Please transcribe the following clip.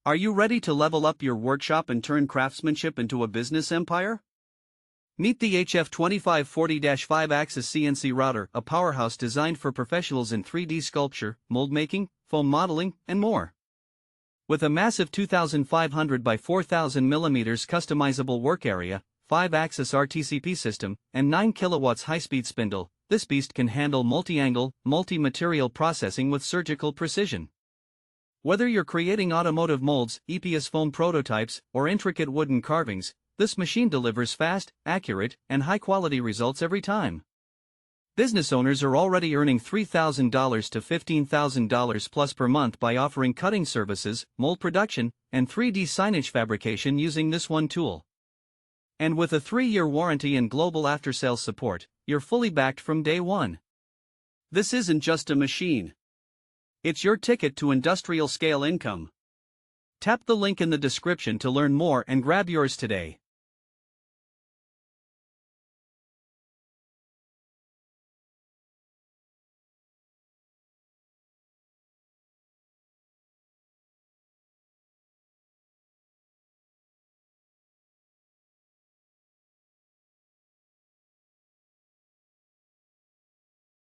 Are you ready to level up your workshop and turn craftsmanship into a business empire? Meet the HF2540-5 5-axis CNC router, a powerhouse designed for professionals in 3D sculpture, mold making, foam modeling, and more. With a massive 2,500 by 4,000 millimeters customizable work area, 5-axis RTCP system, and 9 kilowatts high-speed spindle, this beast can handle multi-angle, multi-material processing with surgical precision. Whether you're creating automotive molds, EPS foam prototypes, or intricate wooden carvings, this machine delivers fast, accurate, and high-quality results every time. Business owners are already earning $3,000 to $15,000 plus per month by offering cutting services, mold production, and 3D signage fabrication using this one tool. And with a 3-year warranty and global after-sales support, you're fully backed from day one. This isn't just a machine. It's your ticket to industrial-scale income. Tap the link in the description to learn more and grab yours today.